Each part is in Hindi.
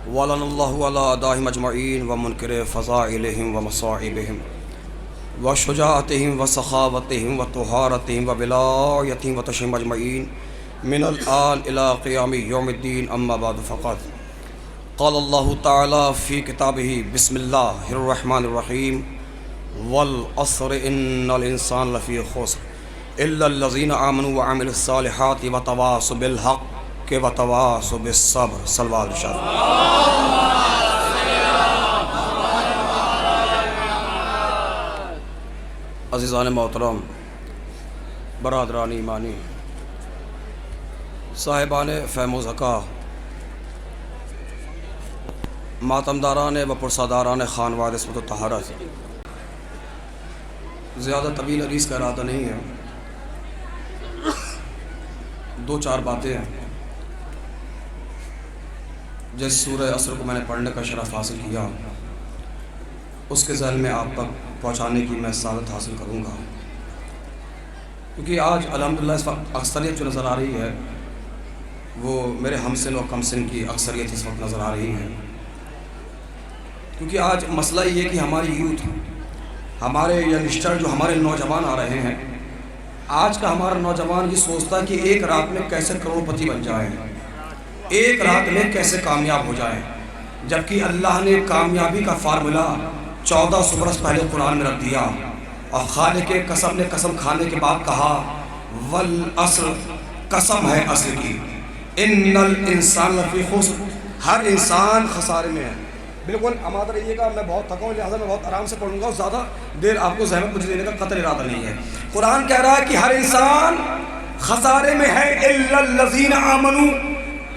वलल्लाहु अला अदाहिम अजमईन व मुनकर फ़ज़ाइलिहिम व मसाइबिहिम व शुजाअतिहिम व सखावतिहिम व तुहारतिहिम व विलायतिहिम व तशहीम अजमईन मिनल आन इला क़ियामि यौमिद्दीन अम्मा बाद फ़क़द क़ाल अल्लाहु तआला फ़ी किताबिही बिस्मिल्लाहिर रहमानिर रहीम वल अस्र इन्नल इंसान लफ़ी खुस्र इल्लल्लज़ीना आमनू व अमिलुस सालिहाति व तवासौ बिल हक़्क़ व तवासौ बिस सब्र। सल्लल्लाहु अलैहि वसल्लम। अज़ीज़ान मोहतरम, बरादरान ईमानी, साहिबान फ़हम व ज़का, मातमदारान व पुरसादारान ख़ानवाद इस्मत व तहारत, ज़्यादा तवील हदीस का इरादा नहीं है, दो चार बातें हैं। जिस सूरह असर को मैंने पढ़ने का शरफ़ हासिल किया, उसके ज़हन में आप तक पहुँचाने की मैं सादत हासिल करूँगा, क्योंकि आज अल्हम्दुलिल्लाह इस वक्त अक्सरियत जो नज़र आ रही है वो मेरे हमसिन और कमसिन की अक्सरियत इस वक्त नज़र आ रही है। क्योंकि आज मसला ये है कि हमारी यूथ, हमारे यंगस्टर जो हमारे नौजवान आ रहे हैं, आज का हमारा नौजवान ये सोचता है कि एक रात में कैसे करोड़पति बन जाए, एक रात में कैसे कामयाब हो जाए, जबकि अल्लाह ने कामयाबी का फार्मूला 1400 बरस पहले कुरान में रख दिया। और खालिक कसम ने कसम खाने के बाद कहा वल अस्र, कसम है असर की, इन्नल इंसान लफ़ी खुस्र, हर इंसान खसारे में है। बिल्कुल आमाद रहिएगा, मैं बहुत थका हूँ, लिहाजा मैं बहुत आराम से पढ़ूंगा और ज़्यादा देर आपको ज़हमत मुझे देने का कतई इरादा नहीं है। कुरान कह रहा है कि हर इंसान खसारे में है, इल्लल्लज़ीना आमनू,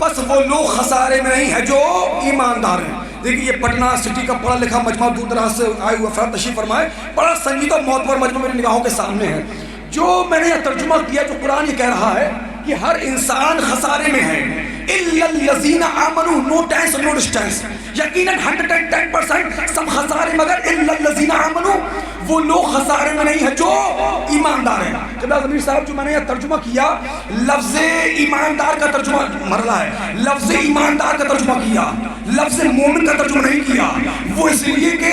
बस वो लोग खसारे में नहीं है जो ईमानदार हैं। देखिए ये पटना सिटी का पढ़ा लिखा मजमा दूर दराज से आए हुए फ़राद तशरीफ़ फरमाए, बड़ा संजीदा मोतबर मजमा मेरी निगाहों के सामने है। जो मैंने यह तर्जुमा किया, जो कुरान ये कह रहा है कि हर इंसान खसारे में है, इल्लल्लज़ीना आमनू, नो टेंस नो डिस्टेंस, यकीनन 110% सब खसारे, मगर इल्लल्लज़ीना आमनू, वो लोग खसारे में नहीं है जो ईमानदार है। जब ज़मीर साहब जो मैंने यह तर्जुमा किया, लफ्ज़ ईमानदार का तर्जुमा मरला है, लफ्ज़ ईमानदार का तर्जुमा किया, लफ्ज़ मोमिन का तर्जुमा नहीं किया। वो इसलिए कि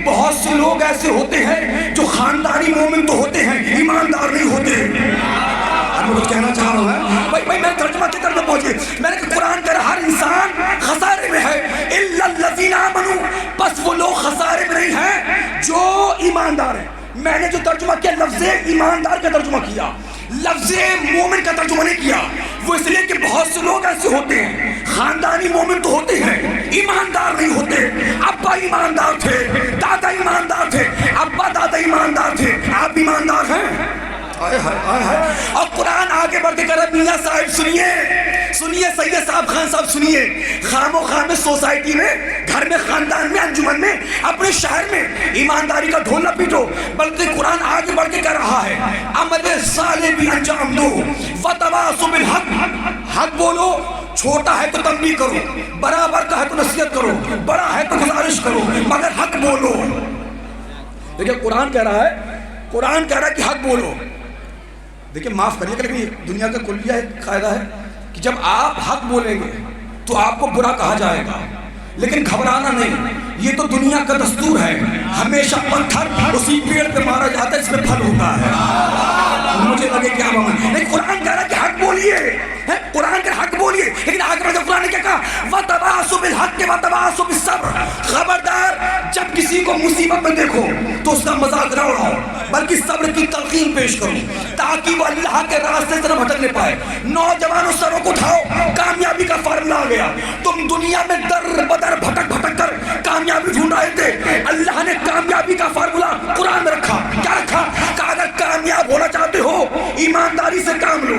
बहुत से लोग ऐसे होते हैं जो खानदानी मोमिन तो होते हैं, ईमानदार नहीं होते। मैं कुछ कहना चाह रहा हूँ भाई, मैं तर्जुमा की तरफ पहुंचे। मैंने कहा कुरान का हर इंसान खसारे में है, इल्लल्लज़ीना आमनू, बस वो लोग खसारे में नहीं हैं जो ईमानदार हैं। मैंने जो तर्जुमा किया लफ्ज़ ईमानदार का तर्जुमा किया, लफ्ज़ मोमिन का तर्जुमा नहीं किया। वो इसलिए कि बहुत से लोग ऐसे होते हैं, खानदानी मोमिन तो होते हैं, ईमानदार नहीं होते। अब्बा ईमानदार थे, दादा ईमानदार थे, अब्बा दादा ईमानदार थे, आप ईमानदार हैं? और कुरान आगे बढ़ के कह रहा, मियां साहब सुनिए, सुनिए, सैयद साहब, खान साहब सुनिए, खामो खाम में सोसाइटी में, घर में, खानदान में, अंजुमन में, अपने शहर में ईमानदारी का ढोल न पीटो, बल्कि कुरान आगे बढ़ के कह रहा है अमल साले भी अंजाम दो, वतवासौ बिल हक, हक बोलो, छोटा है तो तंबीह करो, बराबर का है तो नसीहत करो, बड़ा है तो गुजारिश करो, मगर हक बोलो। देखिए कुरान कह रहा है, कुरान कह रहा है कि हक बोलो। देखिए माफ़ करिएगा, लेकिन दुनिया का कुलिया एक कायदा है कि जब आप हक बोलेंगे तो आपको बुरा कहा जाएगा, लेकिन घबराना नहीं, ये तो दुनिया का दस्तूर है। हमेशा पत्थर उसी पेड़ पे मारा जाता है जिसमें फल होता है। मुझे लगे क्या नहीं, कुरान कह रहा है कि हक बोलिए, कुरान का हक बोलिए, लेकिन आगे बढ़कर कुरान ने क्या कहा, वतवासौ बिल हक़ व तवासौ बिस सब्र। खबरदार, जब किसी को मुसीबत में देखो तो उसका मजाक न उड़ाओ, बल्कि सब्र की तलकीन पेश करो, ताकि वो अल्लाह के रास्ते से न भटकने पाए। नौजवानों सरों को उठाओ, कामयाबी का फार्मूला आ गया। तुम दुनिया में दर बदर भटक भटक कर कामयाबी ढूंढ रहे थे, अल्लाह ने कामयाबी का फार्मूला कुरान में रखा। क्या रखा? कि अगर कामयाब होना चाहते हो, ईमानदारी से काम लो,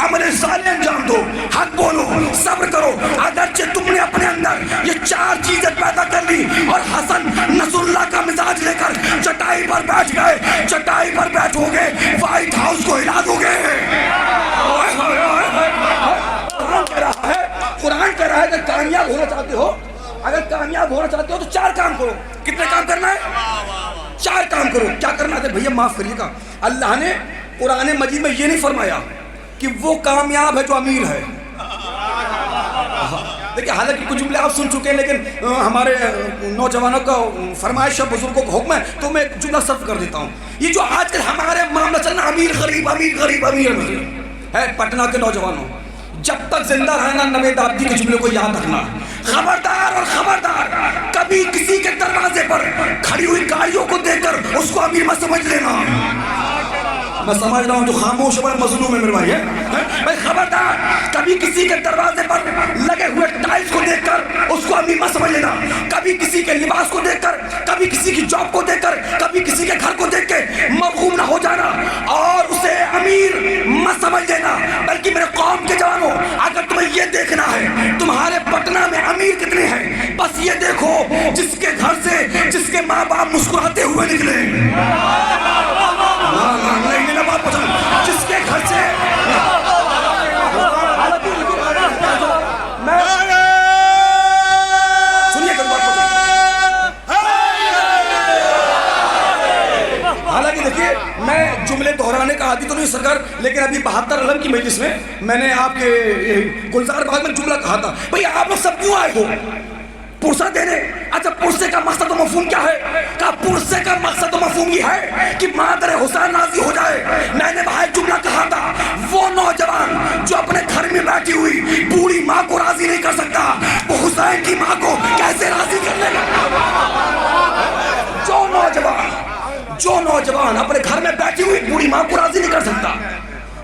अमल साले अंजाम दो, हक बोलो, सब्र करो। अगरचे तुमने अपने अंदर ये चार चीजें पैदा कर ली और हसन नसरुल्लाह का मिजाज लेकर चटाई पर बैठ गए, चटाई पर बैठोगे व्हाइट हाउस को हिला दोगे। कुरान कह रहा है कि कामयाब होना चाहते हो, अगर कामयाब होना चाहते हो तो चार काम करो। कितने काम करना है? चार काम करो। क्या करना है? भैया माफ करिएगा, अल्लाह ने कुरान मजीद में ये नहीं फरमाया कि वो कामयाब है जो अमीर है। देखिए हालांकि कुछ जुमले आप सुन चुके हैं, लेकिन हमारे नौजवानों का फरमाइश है, बुजुर्गों का हुक्म है, तो मैं एक जुमला सर्व कर देता हूँ। ये जो आजकल हमारे मामला चल रहा अमीर गरीब अमीर गरीब अमीर गरीब है, पटना के नौजवानों जब तक जिंदा रहना नवेद आबदी के जुमले को याद रखना। खबरदार और खबरदार, कभी किसी के दरवाजे पर खड़ी हुई गाड़ियों को देखकर उसको अमीर मत समझ लेना। मैं समझ रहा हूँ जो खामोश बड़ा मजलूम है मेरे भाई है भाई। खबरदार, कभी किसी के दरवाजे पर लगे हुए टाइल्स को देखकर उसको अमीर मत समझ लेना। कभी किसी के लिबास को देखकर, कभी किसी की जॉब को देखकर, कभी किसी के घर को देख के मगहूम ना हो जाना और उसे अमीर मत समझ लेना। बल्कि मेरे कौम के जवानों, अगर तुम्हें ये देखना है तुम्हारे पटना में अमीर कितने हैं, बस ये देखो जिसके घर से जिसके माँ बाप मुस्कुराते हुए निकले, जिसके घर से सुनिए हालांकि देखिए मैं जुमले दोहराने का आदी तो नहीं सरकार, लेकिन अभी 72 अलम की मजलिस में मैंने आपके गुलजार बाग में जुमला कहा था, भाई आप लोग सब क्यों आए हो पुरसा देने? अच्छा, पुरसे का मकसद तो मफहूम क्या है? का पुरसे का मकसद तो मफहूम ये है कि मादर हुसैन राजी हो जाए। मैंने वहां एक जुमला कहा था, वो नौजवान जो अपने घर में बैठी हुई बूढ़ी माँ को राजी नहीं कर सकता, वो हुसैन की माँ को कैसे राजी कर लेगा? जो नौजवान अपने घर में बैठी हुई बूढ़ी माँ को राजी नहीं कर सकता,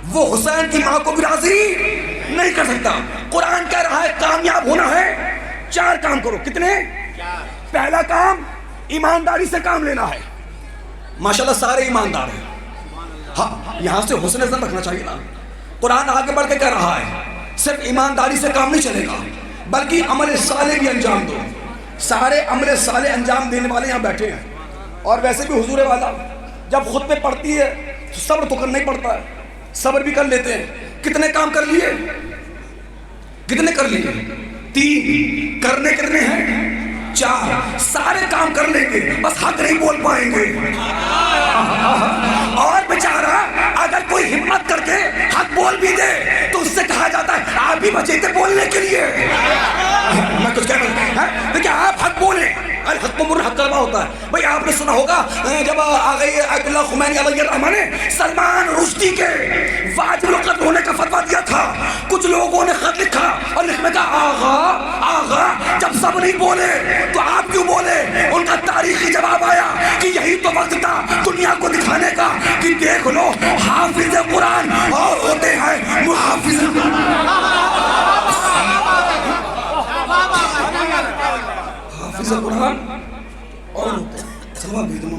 वो हुसैन की माँ को भी राजी नहीं कर सकता। कुरान कह रहा है कामयाब होना है 4 काम करो। कितने? पहला काम ईमानदारी से काम लेना है। माशाल्लाह सारे ईमानदार हैं। हाँ, यहां से हुस्न ज़न रखना चाहिए ना। कुरान आगे बढ़ के कह रहा है सिर्फ ईमानदारी से काम नहीं चलेगा, बल्कि अमल साले भी अंजाम दो। सारे अमल साले अंजाम देने वाले यहाँ बैठे हैं। और वैसे भी हुजूर वाला जब खुद पे पड़ती है तो सब्र तो करना ही पड़ता है, सब्र भी कर लेते हैं। कितने काम कर लिए? कितने कर लिए? 3। करने कितने हैं? 4। सारे काम कर लेंगे, बस हक नहीं बोल पाएंगे। और बेचारा अगर कोई हिम्मत करके हक बोल भी दे तो उससे कहा जाता है आप भी बचे थे बोलने के लिए। मैं कुछ कह रहा हूं, देखिए आप हक बोले, अरे हक मुर हक करवा होता है। भाई आपने सुना होगा जब आ गई अयतुल्लाह खुमैनी अलैहिर्रहमा ने सलमान रुश्दी के वाजिब कत्ल होने का फतवा दिया था, कुछ लोगों ने खत लिखा और लिखने का आगा जब सब नहीं बोले तो आप क्यों बोले? उनका तारीखी जवाब आया कि यही तो वक्त था दुनिया को दिखाने का कि देख लो हाफिज कुरान और होते हैं मुहाफिज कुरान और सलवा भी तुम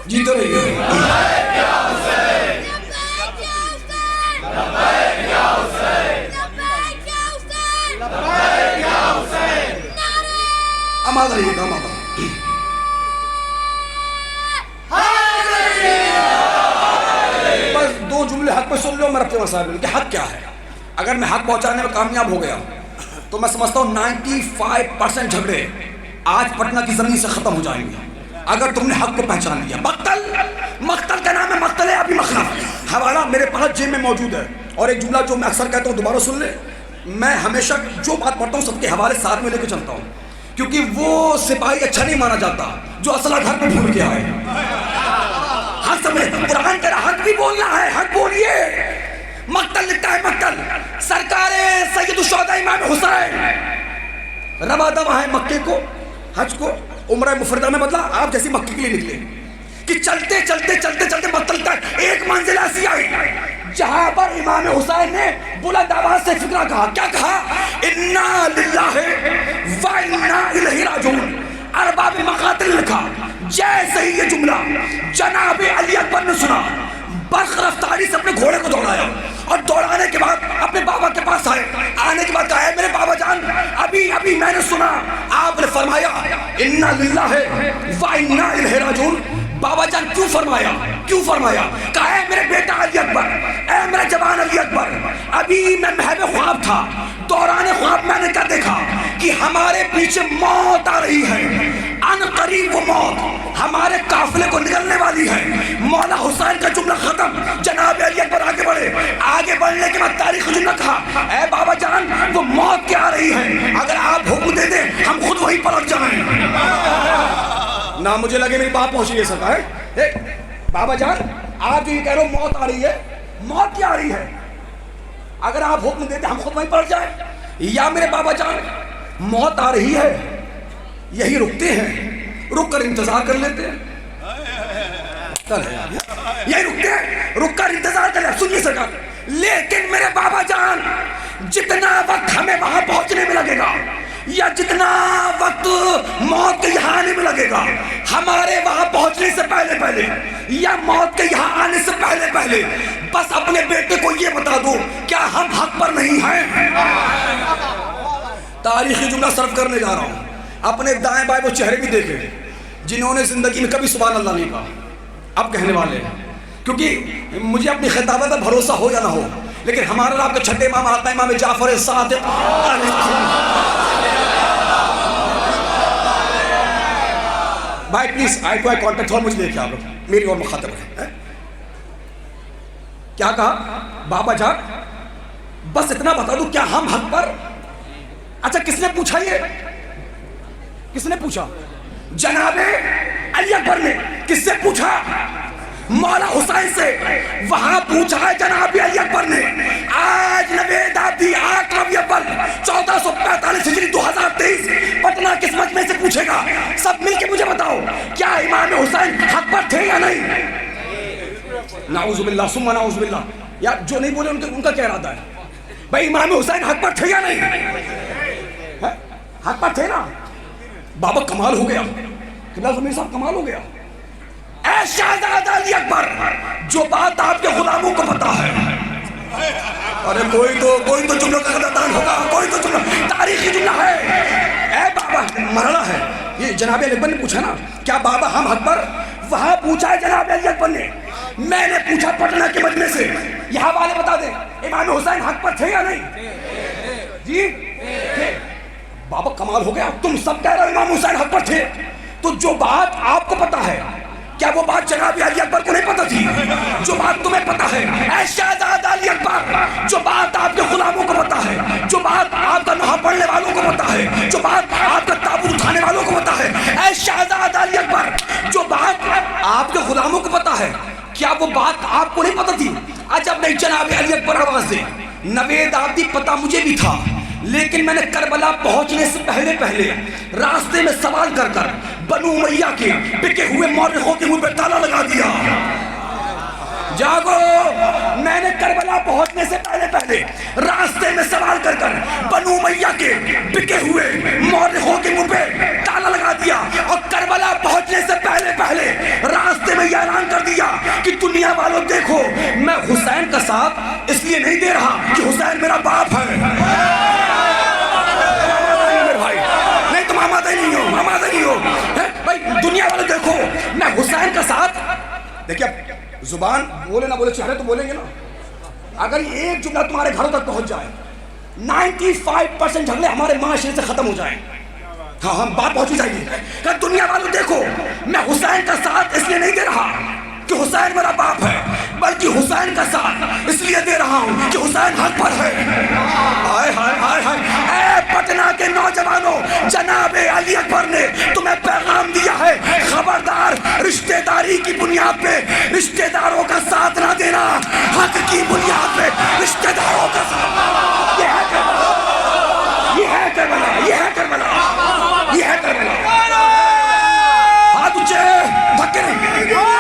जीते रहिए। आमाद रहिएगा, आमाद। बस 2 जुमले हक पे सुन लो, मैं रखते मसाइल कि हक क्या है। अगर मैं हक पहुंचाने में कामयाब हो गया तो मैं समझता हूँ 95% झगड़े आज पटना की जमीन से खत्म हो जाएंगे अगर तुमने हक को पहचान लिया। मक्तल का नाम है मक्तल अबी मखनफ। हवाला मेरे पास जेब में मौजूद है। और एक जुमला जो मैं अक्सर कहता हूँ दोबारा सुन ले, मैं हमेशा जो बात पढ़ता हूँ सबके हवाले साथ में लेकर चलता हूँ, क्योंकि वो सिपाही अच्छा नहीं माना जाता जो असला घर में भूल के आए। हक समझे, कुरान कह रहा हक भी बोलना है, हक बोलिए। मक्तल लिखता है मक्तल, सरकारे सैयद शुहदा इमाम हुसैन रवादा वहां है मक्के को हज को उम्रा मुफरदा में बदला आप जैसी मक्के के लिए निकले कि चलते चलते चलते चलते मक्तल तक एक मंजिल ऐसी आई जहां पर इमाम हुसैन ने बुलंद आवाज से फिक्रा कहा। क्या कहा? इन्ना लिल्लाहि व इन्ना इलैहि राजिऊन। अरबाब मकातिल लिखा। जैसे ही ये जुमला जनाब अली अकबर ने सुना, बर्ख रफ्तारी से अपने घोड़े को दौड़ाया और दौड़ाने के बाद अपने बाबा के पास आए। आने के बाद कहा, मेरे बाबा जान, अभी अभी मैंने सुना आपने फरमाया इन्ना लिल्लाहि व इन्ना इलैहि राजिऊन। बाबा जान क्यों फरमाया, क्यों फरमाया? कहा है मेरे बेटा अली अकबर, ऐ मेरा जवान अली अकबर, अभी मैं महब ख्वाब था, दौरान ख्वाब मैंने क्या देखा कि हमारे पीछे मौत आ रही है, अन करीब वो मौत हमारे काफिले को निकलने वाली है। मौला हुसैन का जुमला खत्म, जनाब अली अकबर आगे बढ़े। आगे बढ़ने के बाद तारीख जुमला कहा, ऐ बाबा जान वो मौत क्या आ रही है, अगर आप हुक्म दे दें हम खुद वहीं पलट जाएं। ना मुझे लगे मेरी बात पहुंच रही है सरकार। बाबा जान आप जो ये कह रहे हो मौत आ रही है, मौत क्या आ रही है, अगर आप हुक्म देते हम खुद वहीं पलट जाए। या मेरे बाबा जान मौत आ रही है, यही रुकते हैं, रुक कर इंतजार कर लेते हैं। यही रुकते हैं, रुक कर इंतजार कर लेते। सुनिए सरकार, लेकिन मेरे बाबा जान जितना वक्त हमें वहां पहुंचने में लगेगा या जितना वक्त मौत के यहाँ आने में लगेगा, हमारे वहां पहुंचने से पहले पहले या मौत के यहाँ आने से पहले पहले बस अपने बेटे को ये बता दो, क्या हम हक पर नहीं हैं? तारीखी जुमला सर्व करने जा रहा हूं। अपने दाएं बाएं वो चेहरे भी देखे जिन्होंने जिंदगी में कभी सुभान अल्लाह नहीं कहा, अब कहने वाले हैं। क्योंकि मुझे अपनी खिताबत पर भरोसा हो या ना हो, लेकिन हमारा आपके छठे इमाम आता इमाम जाफर सादिक भाई please eye to eye contact थोड़ा मुझे देखिए आप लोग, मेरी और मुखातब है। क्या कहा बाबा जान, बस इतना बता दो क्या हम हक पर? अच्छा किसने पूछा, ये किसने पूछा? जनाबे अली अकबर ने। किससे पूछा? मौला हुसैन से। वहां पूछा है जनाबे अली अकबर ने। आज नवेद आबदी 8 रबी अव्वल 1445 हिजरी 2023 पटना किस मजमे से पूछेगा? सब मिलके मुझे बताओ, क्या इमाम हुसैन हक पर थे या नहीं? नाउजुबिल्लाह सुम्मा नाउजुबिल्लाह। यार जो नहीं बोले उनका क्या इरादा है? भाई इमाम हुसैन हक पर थे या नहीं? है? हक पर थे ना? बाबा कमाल हो गया, किबला ज़मीर साहब कमाल हो गया। ऐ शहज़ादा अली अकबर, जो बात आपके गुलामों को पता है। अरे कोई तो जुमलों का कदरदान होगा, कोई तो जुमला तारीखी जुमला है। ऐ बाबा मरना है, ये जनाब अली अकबर ने पूछा ना, क्या बाबा हम हक पर? वहां पूछा है जनाब अली अकबर ने। मैंने पूछा पटना के मजमे से, यहाँ वाले बता दे इमाम हुसैन हक पर थे या नहीं? जी थे। बाबा कमाल हो गया, तुम सब कह रहे हो इमाम हुसैन हक पर थे, तो जो बात आपको पता है क्या वो बात जनाब अली अकबर को नहीं पता थी? जो बात तुम्हें पता है ऐ शहज़ादा अली अकबर, जो बात आपके गुलामों को पता है, जो बात आपका नहा पढ़ने वालों को पता है, जो बात आपका ताबूत उठाने वालों को पता है, ऐ शहज़ादा अली अकबर, जो बात आपके गुलामों को पता है, क्या वो बात आपको नहीं पता थी? अजब नहीं जनाब अली अकबर आवाज दे। नवेद आबदी पता मुझे भी था, लेकिन मैंने करबला पहुंचने से पहले पहले रास्ते में सवाल कर कर बनु उमैया के बिके हुए मौरखों के मुंह पे ताला लगा दिया। जागो, मैंने करबला पहुंचने से पहले पहले रास्ते में सवाल कर कर बनु उमैया के बिके हुए मौरखों के मुंह पे ताला लगा दिया, और करबला पहुंचने से पहले पहले रास्ते में यह ऐलान कर दिया कि दुनिया वालों देखो, मैं हुसैन का साथ इसलिए नहीं दे रहा कि हुसैन मेरा बाप है। नहीं हो भाई, दुनिया वाले देखो मैं हुसैन का साथ। देखिए अब जुबान बोले ना बोले, चेहरे तो बोलेंगे ना। अगर एक जुमला तुम्हारे घरों तक पहुंच जाए, 95% झगड़े हमारे माशरे से खत्म हो जाए। हाँ हम बात पहुंची जाएगी। दुनिया वालों देखो, मैं हुसैन का साथ इसलिए नहीं दे रहा कि हुसैन मेरा बाप है, बल्कि हुसैन का साथ इसलिए दे रहा हूं कि हुसैन हक पर है। हाय हाय हाय हाय, ऐ पटना के नौजवानों, जनाबे अली अकबर ने तुम्हें पैगाम दिया है, खबरदार रिश्तेदारी की बुनियाद पे रिश्तेदारों का साथ ना देना, हक की बुनियाद पे रिश्तेदारों का साथ। ये है करबला, ये है करबला, ये है करबला, ये है करबला। हाथ ऊंचे, धक्के नहीं।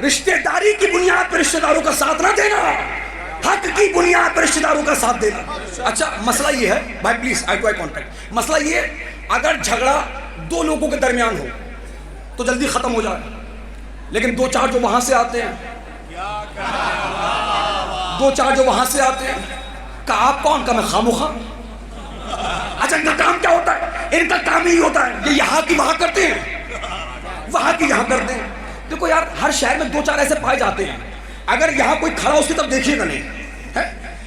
रिश्तेदारी की बुनियाद पर रिश्तेदारों का साथ ना देना, हक की बुनियाद पर रिश्तेदारों का साथ देना। अच्छा, मसला ये है भाई, please eye to eye contact. मसला ये, अगर झगड़ा दो लोगों के दरमियान हो तो जल्दी खत्म हो जाए, लेकिन दो चार जो वहां से आते हैं, दो चार जो वहां से आते हैं, का आप कौन, का मैं खामोखा। अच्छा, इनका काम क्या होता है? इनका काम ही होता है ये यहाँ की वहां करते हैं, वहां की यहाँ करते हैं। देखो यार, हर शहर में दो चार ऐसे पाए जाते हैं, अगर यहाँ कोई खड़ा उसकी तब देखिएगा नहीं है।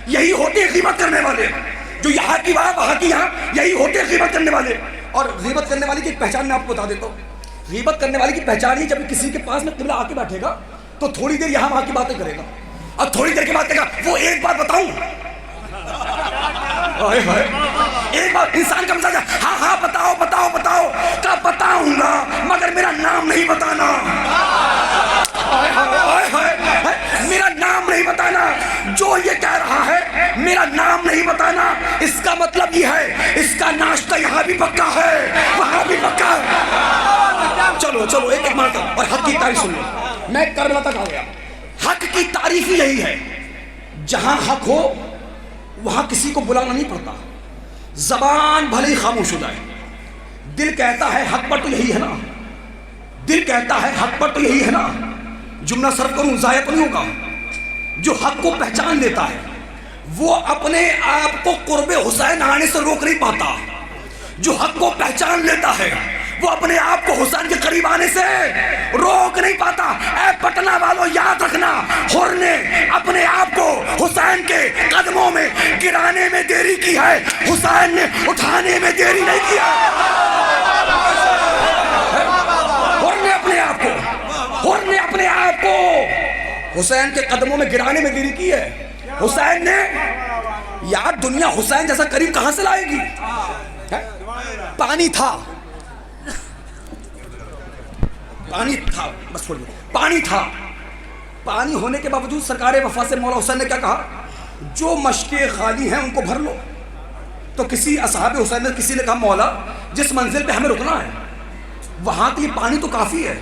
यही होते हैं ग़ीबत करने वाले, जो यहाँ की वहां की यहाँ, यही होते हैं ग़ीबत करने वाले। और ग़ीबत करने वाले की पहचान मैं आपको बता देता हूँ। ग़ीबत करने वाले की पहचान ही, जब किसी के पास में क़िबला आके बैठेगा तो थोड़ी देर यहाँ वहां की बातें करेगा, और थोड़ी देर के बाद कहेगा वो एक बात बताऊं, एक बार इंसान का मिजाज, हाँ हाँ बताओ बताओ बताओ, कब बताऊंगा मगर मेरा नाम नहीं बताना, मेरा नाम नहीं बताना। जो ये कह रहा है मेरा नाम नहीं बताना, इसका मतलब ये है इसका नाश्ता यहाँ भी पक्का है, वहां भी पक्का है। चलो चलो एक एक मारता, और हक की तारीफ सुन लो। मैं करबला तक आ गया। हक की तारीफ ही यही है, जहां हक हो वहां किसी को बुलाना नहीं पड़ता। जबान भले ही खामोश हो जाए, दिल कहता है हक पर तो यही है ना, दिल कहता है हक पर तो यही है ना। जुमला सर्व करूं, जाया तो नहीं होगा। जो हक को पहचान लेता है वो अपने आप को कुर्बे हुसैन आने से रोक नहीं पाता। जो हक को पहचान लेता है वो अपने आप को हुसैन के करीब आने से रोक नहीं पाता। ऐ पटना वालों, याद रखना, हुर ने अपने आप को हुसैन के कदमों में गिराने में देरी की है, हुसैन ने उठाने में देरी नहीं किया। हुर ने अपने आप को, हुर ने अपने आप को हुसैन के कदमों में गिराने में देरी की है। हुसैन ने, यार दुनिया हुसैन जैसा करीब कहां से लाएगी? पानी था, पानी था, बस छोड़ दो, पानी था। पानी होने के बावजूद सरकार वफा से मौला हुसैन ने क्या कहा? जो मशकें खाली हैं उनको भर लो। तो किसी असहाब हुसैन ने, किसी ने कहा मौला जिस मंजिल पे हमें रुकना है वहां के लिए पानी तो काफी है,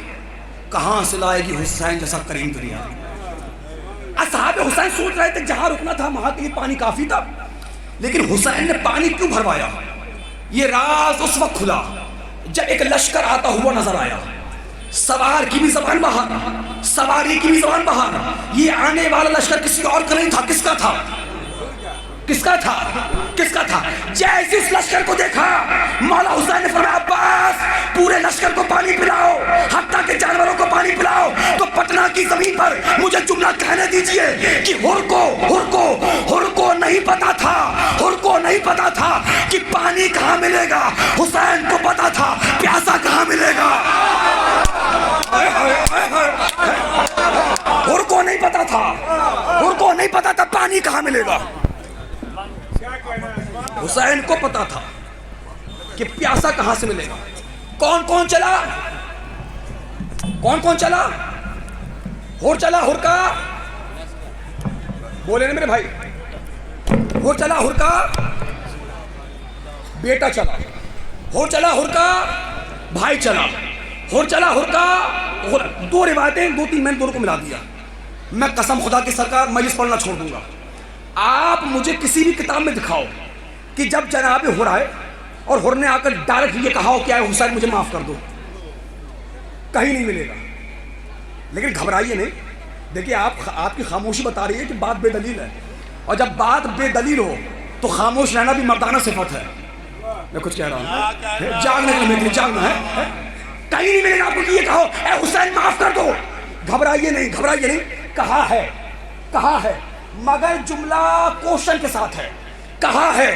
कहां से लाएगी हुसैन जैसा करीम दुनिया? असहाब हुसैन सोच रहे थे जहां रुकना था वहां के लिए पानी काफी था, लेकिन हुसैन ने पानी क्यों भरवाया? ये राज उस वक्त खुला जब एक लश्कर आता हुआ नजर आया। सवार की भी जबान बाहर, सवारी की भी जबान बाहर। ये आने वाला लश्कर किसी और का नहीं था। किसका था? किसका था? किसका था? जैसे उस लश्कर को देखा मौला हुसैन ने फरमाया अब्बास पूरे लश्कर को पानी पिलाओ, हत्ता के जानवरों को पानी पिलाओ। तो पटना की जमीन पर मुझे जुमला कहने दीजिए कि हुर को नहीं पता था, हुर को नहीं पता था कि पानी कहाँ मिलेगा। हुसैन को पता था प्यासा कहाँ मिलेगा। हुर को नहीं पता था, हुर को नहीं पता था पानी कहाँ मिलेगा। हुसैन को पता था कि प्यासा कहां से मिलेगा। कौन कौन चला? कौन कौन चला? हुर चला, हुर का, बोले ना मेरे भाई, हुर चला, हुर का बेटा चला, हुर चला, हुर का भाई चला, हुर चला, हुर का। दो रिवायतें, दो तीन मैंने दोनों को मिला दिया। मैं कसम खुदा की सरकार मजलिस पढ़ना छोड़ दूंगा। आप मुझे किसी भी किताब में दिखाओ कि जब जनाब हुर आए और हुर ने आकर डायरेक्ट ये कहा हो कि आए हुसैन मुझे माफ कर दो, कहीं नहीं मिलेगा। लेकिन घबराइए नहीं, देखिए आपकी खामोशी बता रही है कि बात बेदलील है, और जब बात बेदलील हो तो खामोश रहना भी मर्दाना सिफत है। मैं कुछ कह रहा हूँ, जागने के लिए जागना है। कहीं नहीं मिलेगा आपको कि ये कहो ऐ हुसैन माफ कर दो। घबराइए नहीं, घबराइए नहीं। कहा है, कहा है, मगर जुमला क्वेश्चन के साथ है। कहा है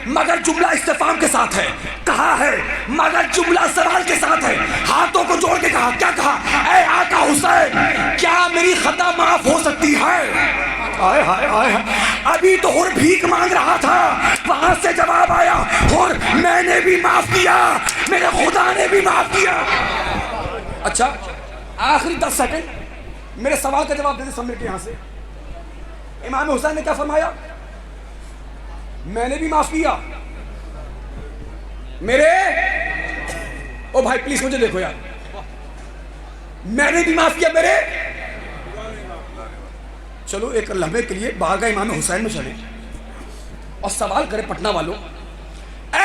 मगर जुमला इस्तिफाम के साथ है। कहा है मगर जुमला सवाल के साथ है। हाथों को जोड़ के कहा, क्या कहा? ऐ आका हुसैन क्या मेरी खता माफ हो सकती है? आए हाय हाय, अभी तो हुर भीख मांग रहा था, वहां से जवाब आया हुर मैंने भी माफ किया, मेरे खुदा ने भी माफ किया। अच्छा आखिरी 10 सेकंड मेरे सवाल का जवाब दे दे सब मिलकर यहां से। इमाम हुसैन ने क्या फरमाया? मैंने भी माफ किया मेरे, ओ भाई प्लीज मुझे देखो यार, मैंने भी माफ किया मेरे चलो एक लम्हे के लिए बारगाह इमाम हुसैन में चले और सवाल करें पटना वालों, ए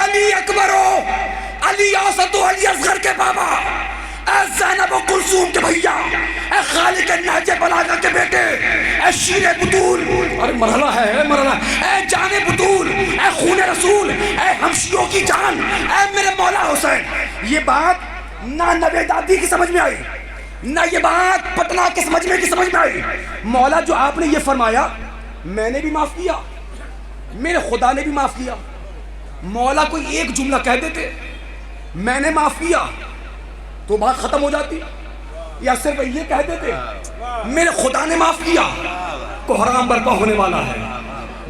अली अकबरो, अली औसतो, अली असगर के बाबा, ए ज़ैनब व कुलसूम के भैया, ए खालिद नाजे बलागा के बेटे, ए शीरे बुतूल, अरे मरहला है मरहला, ए जाने बुतूल, ए खूने रसूल, ए हमशियों की जान, ए मेरे मौला हुसैन। ये बात ना नबे दादी की समझ में आई, ना ये बात पटना के समझने की समझ में आई। मौला जो आपने ये फरमाया मैंने भी माफ किया, मेरे खुदा ने भी माफ किया। मौला कोई एक जुमला कह देते मैंने माफ किया तो बात खत्म हो जाती, या सिर्फ ये कह देते मेरे खुदा ने माफ किया, कोहराम बर्पा होने वाला है।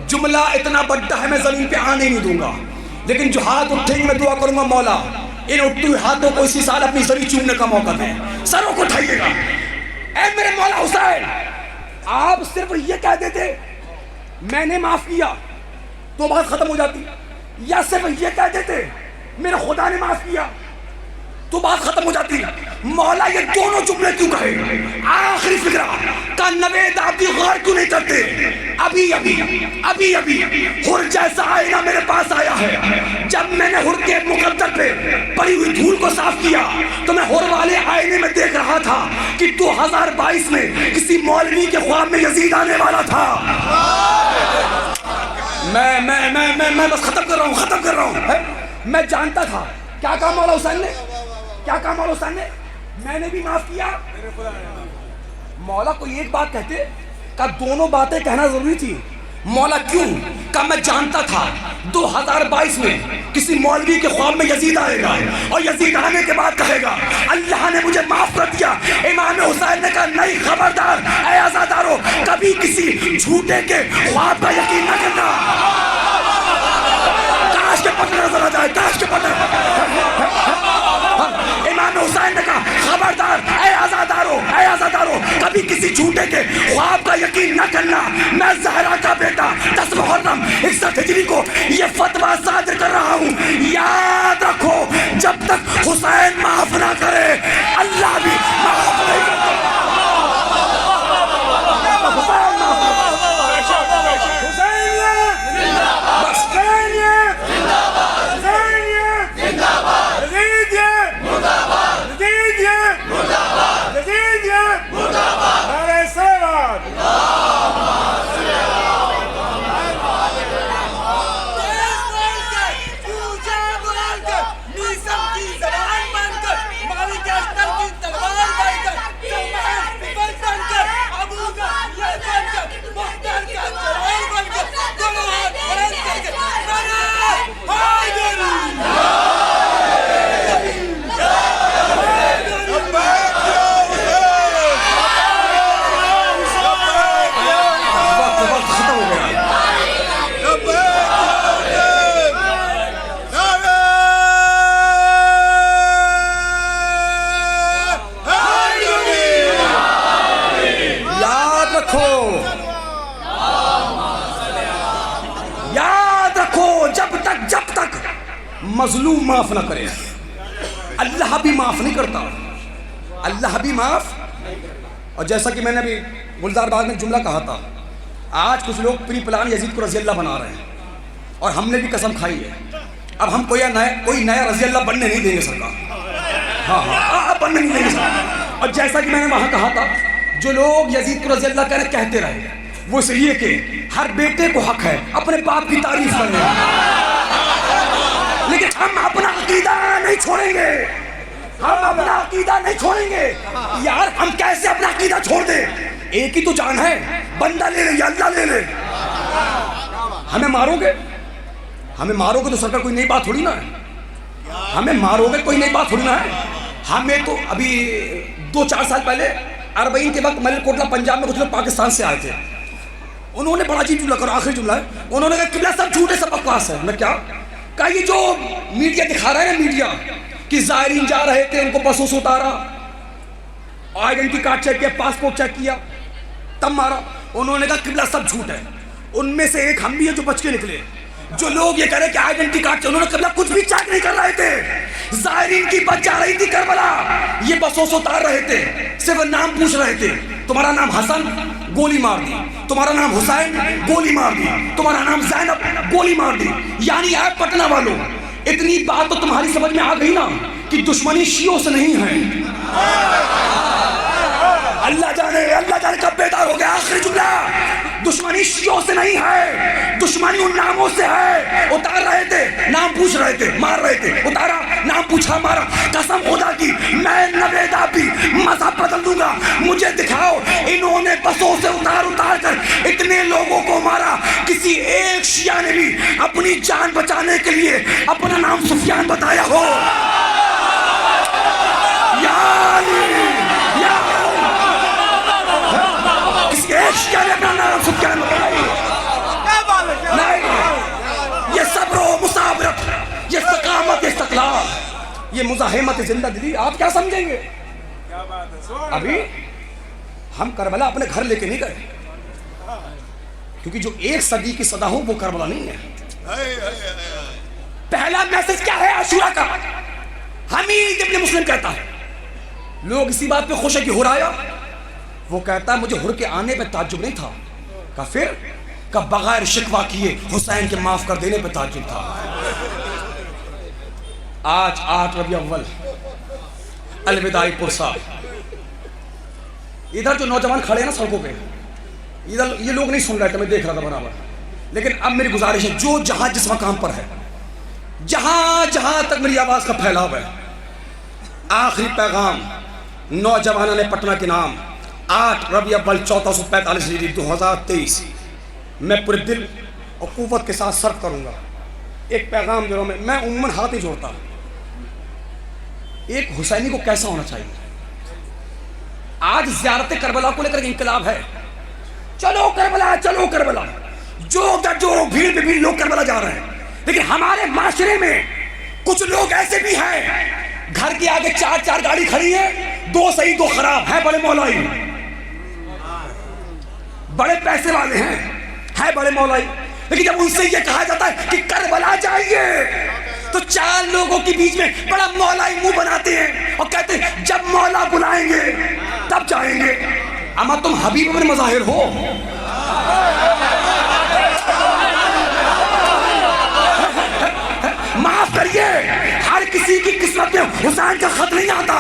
जुमला इतना बड़ा है मैं जमीन पे आने नहीं दूंगा, लेकिन जो हाथ उठेंगे मैं दुआ करूंगा मौला इन उठते हुए हाथों को इसी साल अपनी जरी चूमने का मौका दे, सरों को उठाइएगा। ऐ मेरे मौला हुसैन, आप सिर्फ ये कह देते मैंने माफ किया तो बात खत्म हो जाती, या सिर्फ ये कह देते मेरे खुदा ने माफ किया तो बात खत्म हो जाती। मौला ये दोनों जुमले क्यों कहे? आखिरी फिक्रा का नवेद आप भी गौर क्यों नहीं करते? अभी अभी अभी अभी हुर जैसा आईना मेरे पास आया है। जब मैंने हुर के मुकद्दर पे पड़ी हुई धूल को साफ किया तो मैं हुर वाले आईने में देख रहा था कि 2022 में किसी मौलवी के ख्वाब में यजीद आने वाला था। मैं बस खत्म कर रहा हूँ। मैं जानता था। क्या कहा मौला हुसैन ने? क्या कहा मौला हुसैन ने? मैंने भी माफ किया। मौला कोई एक बात कहते का दोनों बातें कहना जरूरी थी। मौला क्यों? का मैं जानता था 2022 में किसी मौलवी के ख्वाब में यजीद आएगा और यजीद आने के बाद कहेगा अल्लाह ने मुझे माफ कर दिया। इमाम हुसैन ने कहा नहीं, खबरदार ऐ आज़ादारो, कभी किसी झूठे के ख्वाब का यकीन न करना। काश के पटना नजर आ जाए, काश के पटना। इमाम हुसैन ने कहा खबरदार ऐ आज़ादारो, कभी किसी झूठे के ख्वाब का यकीन न करना। मैं ज़हरा का बेटा 10 मुहर्रम 61 हिजरी को ये फतवा सादर कर रहा हूँ। याद रखो, जब तक हुसैन माफ ना करे अल्लाह भी माफ नहीं करता। मजलूम माफ ना करे अल्लाह भी माफ नहीं करता, अल्लाह भी माफ। और जैसा कि मैंने अभी गुलजार बाग में जुमला कहा था, आज कुछ लोग प्री प्लान यजीद को रज़ी अल्लाह बना रहे हैं और हमने भी कसम खाई है अब हम कोई नया रज़ी अल्लाह बनने नहीं देंगे सरकार। हाँ बनने नहीं देंगे सरकार। और जैसा कि मैंने वहाँ कहा था, जो लोग यजीद को रज़ी अल्लाह कहते रहे वो इसलिए कि हर बेटे को हक है अपने बाप की तारीफ करने, लेकिन हम अपना अकीदा नहीं छोड़ेंगे, हम अपना अकीदा नहीं छोड़ेंगे। यार हम कैसे अपना अकीदा छोड़ दे? एक ही तो जान है, बंदा ले ले या अल्लाह ले ले। हमें मारोगे तो सरकार कोई नई बात थोड़ी ना है। हमें मारोगे कोई नई बात थोड़ी ना है। हमें तो अभी 2-4 साल पहले 40 के वक्त मलकोटला पंजाब में कुछ लोग पाकिस्तान से आए थे। उन्होंने बड़ा अजीब जुमला करो, आखिरी जुमला है, उन्होंने कहा किबला सब झूठे सब बकवास है। मैं क्या का ये जो मीडिया दिखा रहा है ना, मीडिया कि ज़ायरीन जा रहे थे उनको बसों से उतारा, आइडेंटिटी कार्ड चेक किया, पासपोर्ट चेक किया, तब मारा। उन्होंने कहा किबला सब झूठ है। उनमें से एक हम भी है जो बच के निकले। जो लोग ये कह रहे कि आइडेंटिटी कार्ड से, उन्होंने किबला कुछ भी चेक नहीं कर रहे थे। ज़ायरीन की बस जा रही थी करबला, ये बसों से उतार रहे थे, सिर्फ नाम पूछ रहे थे, तुम्हारा नाम हसन, गोली मार दी। तुम्हारा नाम हुसैन, गोली मार दी। तुम्हारा नाम ज़ैनब, गोली मार दी। यानी है पटना वालों, इतनी बात तो तुम्हारी समझ में आ गई ना कि दुश्मनी शियों से नहीं है। अल्लाह जाने कब बेदार हो गया। आखिरी जुमला, दुश्मनी शियों से नहीं है, दुश्मनी उन नामों से है। उतार रहे थे, नाम पूछ रहे थे, मार रहे थे, उतारा, नाम पूछा, मारा। कसम खुदा की मैं नवेदा भी मजहब बदल दूंगा। मुझे दिखाओ, इन्होंने बसों से उतार कर इतने लोगों को मारा, किसी एक शिया ने भी अपनी जान बचाने के लिए अपना नाम सुफियान बताया हो? एक शिया ने अपना नाम सुफियान बताया नहीं। ये सब्र मुसाबरत, ये सकामत, ये इस्तक़लाल, ये मुज़ाहिमत ज़िंदगी आप क्या समझेंगे? अभी हम करबला अपने घर लेके नहीं गए, क्योंकि जो एक सदी की सदा हो वो करबला नहीं है। पहला मैसेज क्या है आशूरा का? हमीद इब्न मुस्लिम कहता है, लोग इसी बात पे खुश है कि हुर आया। वो कहता है मुझे हुर के आने पे ताज्जुब नहीं था, का फिर का बगैर शिकवा किए हुसैन के माफ कर देने पे ताज्जुब था। आज 8 रबी अव्वल अलविदाई पुरसा, इधर जो नौजवान खड़े हैं ना सड़कों पे, इधर ये लोग नहीं सुन रहे थे, मैं देख रहा था बराबर। लेकिन अब मेरी गुजारिश है, जो जहां जिस मकाम पर है, जहां जहां तक मेरी आवाज का फैलाव है, आखिरी पैगाम नौजवानों ने पटना के नाम 8 रबी अव्वल 1445 हिजरी 2023 मैं पूरे दिल और कुव्वत के साथ सर्व करूंगा। एक पैगाम जो मैं उम्मन हाथ नहीं जोड़ता, एक हुसैनी को कैसा होना चाहिए। आज ज़ियारत करबला को लेकर इंकलाब है, चलो करबला, चलो करबला, जो भीड़ पे भीड़ लोग करबला जा रहे हैं। लेकिन हमारे माशरे में कुछ लोग ऐसे भी हैं, घर के आगे 4 गाड़ी खड़ी है, 2 सही 2 खराब है, बड़े मौलवी, बड़े पैसे वाले हैं बड़े मौलवी। लेकिन जब उनसे ये कहा जाता है कि करबला जाइए, तो 4 लोगों के बीच में बड़ा मौलवी मुंह बनाते हैं और कहते हैं जब मौला बुलाएंगे तब जाएंगे। अमा तुम हबीब में मज़ाहिर हो, माफ करिए, हर किसी की किस्मत में हुसैन का खत नहीं आता।